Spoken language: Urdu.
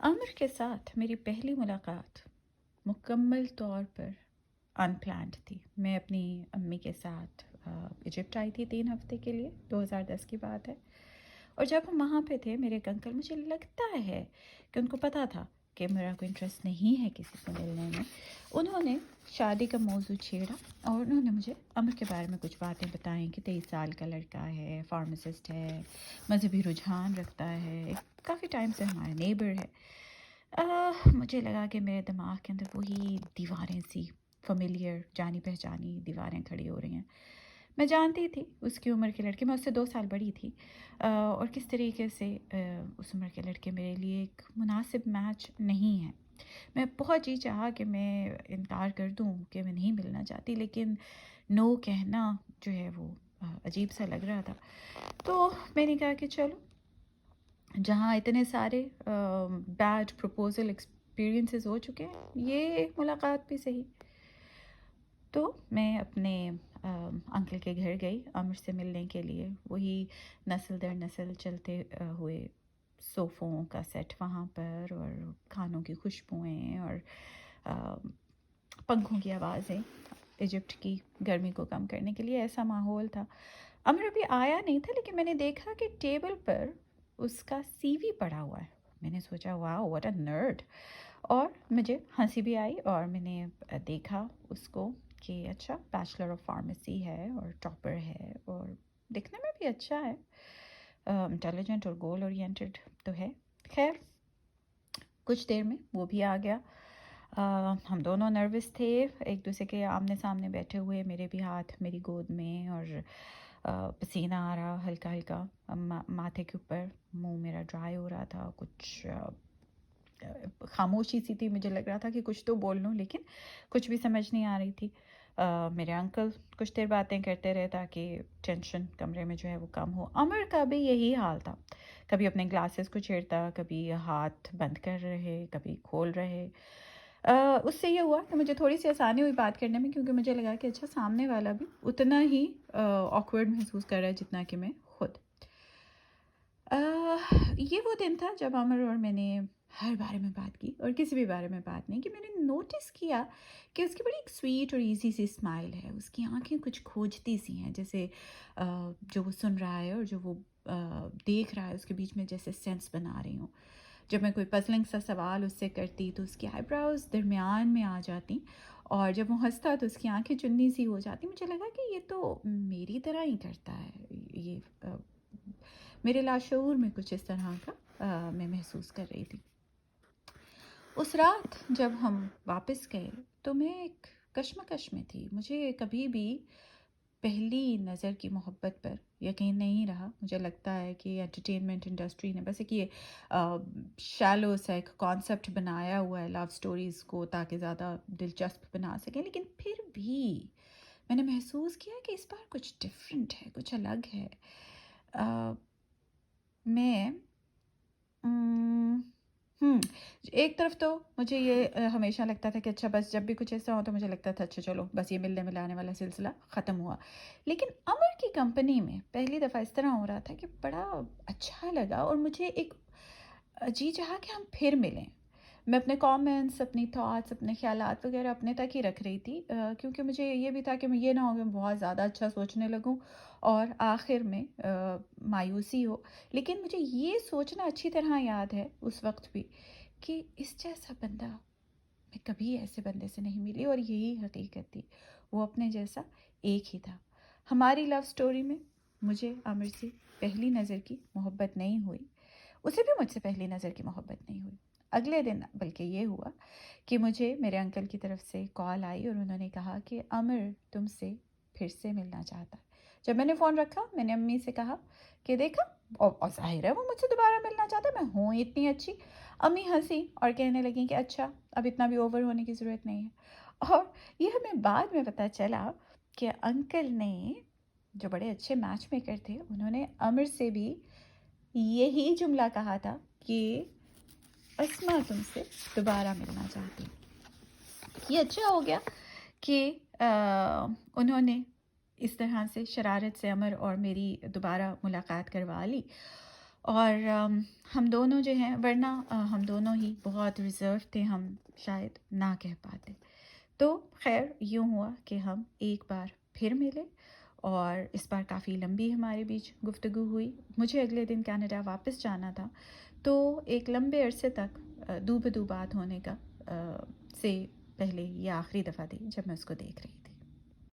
عامر کے ساتھ میری پہلی ملاقات مکمل طور پر ان پلانڈ تھی. میں اپنی امی کے ساتھ ایجپٹ آئی تھی 3 ہفتے کے لیے. 2010 کی بات ہے. اور جب ہم وہاں پہ تھے میرے ایک انکل، مجھے لگتا ہے کہ ان کو پتہ تھا کہ میرا کوئی انٹرسٹ نہیں ہے کسی سے ملنے میں. انہوں نے شادی کا موضوع چھیڑا اور انہوں نے مجھے عمر کے بارے میں کچھ باتیں بتائیں کہ 23 سال کا لڑکا ہے، فارماسسٹ ہے، مذہبی رجحان رکھتا ہے، کافی ٹائم سے ہمارا نیبر ہے. مجھے لگا کہ میرے دماغ کے اندر وہی دیواریں سی فیملیئر جانی پہچانی دیواریں کھڑی ہو رہی ہیں. میں جانتی تھی اس کی عمر کے لڑکے، میں اس سے 2 سال بڑی تھی، اور کس طریقے سے اس عمر کے لڑکے میرے لیے ایک مناسب میچ نہیں ہے. میں بہت جی چاہا کہ میں انکار کر دوں کہ میں نہیں ملنا چاہتی، لیکن نو کہنا جو ہے وہ عجیب سا لگ رہا تھا. تو میں نے کہا کہ چلو، جہاں اتنے سارے بیڈ پروپوزل ایکسپیرینسز ہو چکے ہیں، یہ ملاقات بھی صحیح. تو میں اپنے انکل کے گھر گئی عامر سے ملنے کے لیے. وہی نسل در نسل چلتے ہوئے صوفوں کا سیٹ وہاں پر، اور کھانوں کی خوشبوئیں اور پنکھوں کی آوازیں ایجپٹ کی گرمی کو کم کرنے کے لیے. ایسا ماحول تھا. عامر ابھی آیا نہیں تھا، لیکن میں نے دیکھا کہ ٹیبل پر اس کا سی وی پڑا ہوا ہے. میں نے سوچا واو واٹ اے نرڈ، اور مجھے ہنسی بھی آئی. اور میں نے دیکھا اس کو کہ اچھا بیچلر آف فارمیسی ہے اور ٹاپر ہے اور دکھنے میں بھی اچھا ہے، انٹیلیجنٹ اور گول اورینٹڈ تو ہے. خیر، کچھ دیر میں وہ بھی آ گیا. ہم دونوں نروس تھے، ایک دوسرے کے آمنے سامنے بیٹھے ہوئے، میرے بھی ہاتھ میری گود میں، اور پسینہ آ رہا ہلکا ہلکا ماتھے کے اوپر. منہ میرا ڈرائی ہو رہا تھا. کچھ خاموشی سی تھی. مجھے لگ رہا تھا کہ کچھ تو بول لوں، لیکن کچھ بھی سمجھ نہیں آ رہی تھی. میرے انکل کچھ دیر باتیں کرتے رہے تاکہ ٹینشن کمرے میں جو ہے وہ کم ہو. عمر کا بھی یہی حال تھا. کبھی اپنے گلاسز کو چھیڑتا، کبھی ہاتھ بند کر رہے، کبھی کھول رہے. اس سے یہ ہوا کہ مجھے تھوڑی سی آسانی ہوئی بات کرنے میں، کیونکہ مجھے لگا کہ اچھا سامنے والا بھی اتنا ہی آکورڈ محسوس کر رہا ہے جتنا کہ میں خود. یہ وہ دن تھا جب عمر اور میں نے ہر بارے میں بات کی اور کسی بھی بارے میں بات نہیں کی. میں نے نوٹس کیا کہ اس کی بڑی ایک سویٹ اور ایزی سی اسمائل ہے. اس کی آنکھیں کچھ کھوجتی سی ہیں، جیسے جو وہ سن رہا ہے اور جو وہ دیکھ رہا ہے اس کے بیچ میں جیسے سینس بنا رہی ہوں. جب میں کوئی پزلنگ سا سوال اس سے کرتی تو اس کی آئی براؤز درمیان میں آ جاتی، اور جب وہ ہنستا تو اس کی آنکھیں چنی سی ہو جاتی. مجھے لگا کہ یہ تو میری طرح ہی کرتا ہے. یہ میرے لاشعور میں کچھ اس طرح کا میں محسوس کر رہی تھی. اس رات جب ہم واپس گئے تو میں ایک کشمکش میں تھی. مجھے کبھی بھی پہلی نظر کی محبت پر یقین نہیں رہا. مجھے لگتا ہے کہ انٹرٹینمنٹ انڈسٹری نے بس ایک یہ شیلو سا ایک کانسیپٹ بنایا ہوا ہے لو سٹوریز کو تاکہ زیادہ دلچسپ بنا سکیں. لیکن پھر بھی میں نے محسوس کیا کہ اس بار کچھ ڈفرینٹ ہے، کچھ الگ ہے. میں ایک طرف تو مجھے یہ ہمیشہ لگتا تھا کہ اچھا بس جب بھی کچھ ایسا ہو تو مجھے لگتا تھا اچھا چلو بس یہ ملنے ملانے والا سلسلہ ختم ہوا. لیکن عمر کی کمپنی میں پہلی دفعہ اس طرح ہو رہا تھا کہ بڑا اچھا لگا، اور مجھے ایک جی چاہا کہ ہم پھر ملیں. میں اپنے کامنٹس، اپنی تھاٹس، اپنے خیالات وغیرہ اپنے تک ہی رکھ رہی تھی، کیونکہ مجھے یہ بھی تھا کہ میں یہ نہ ہو کہ میں بہت زیادہ اچھا سوچنے لگوں اور آخر میں مایوسی ہو. لیکن مجھے یہ سوچنا اچھی طرح یاد ہے اس وقت بھی کہ اس جیسا بندہ میں کبھی ایسے بندے سے نہیں ملی، اور یہی حقیقت تھی. وہ اپنے جیسا ایک ہی تھا. ہماری لو سٹوری میں مجھے عامر سے پہلی نظر کی محبت نہیں ہوئی، اسے بھی مجھ سے پہلی نظر کی محبت نہیں ہوئی. اگلے دن بلکہ یہ ہوا کہ مجھے میرے انکل کی طرف سے کال آئی اور انہوں نے کہا کہ عمر تم سے پھر سے ملنا چاہتا ہے. جب میں نے فون رکھا میں نے امی سے کہا کہ دیکھا، اور ظاہر ہے وہ مجھ سے دوبارہ ملنا چاہتا ہے، میں ہوں اتنی اچھی. امی ہنسی اور کہنے لگیں کہ اچھا اب اتنا بھی اوور ہونے کی ضرورت نہیں ہے. اور یہ ہمیں بعد میں پتہ چلا کہ انکل نے، جو بڑے اچھے میچ میکر تھے، انہوں نے عمر سے بھی یہی جملہ کہا تھا کہ اسما تم سے دوبارہ ملنا چاہتی. یہ اچھا ہو گیا کہ انہوں نے اس طرح سے شرارت سے عمر اور میری دوبارہ ملاقات کروا لی. اور ہم دونوں جو ہیں، ورنہ ہم دونوں ہی بہت ریزرو تھے، ہم شاید نہ کہہ پاتے. تو خیر یوں ہوا کہ ہم ایک بار پھر ملے، اور اس بار کافی لمبی ہمارے بیچ گفتگو ہوئی. مجھے اگلے دن کینیڈا واپس جانا تھا، تو ایک لمبے عرصے تک دو بدو بات ہونے کا سے پہلے یہ آخری دفعہ تھی جب میں اس کو دیکھ رہی تھی.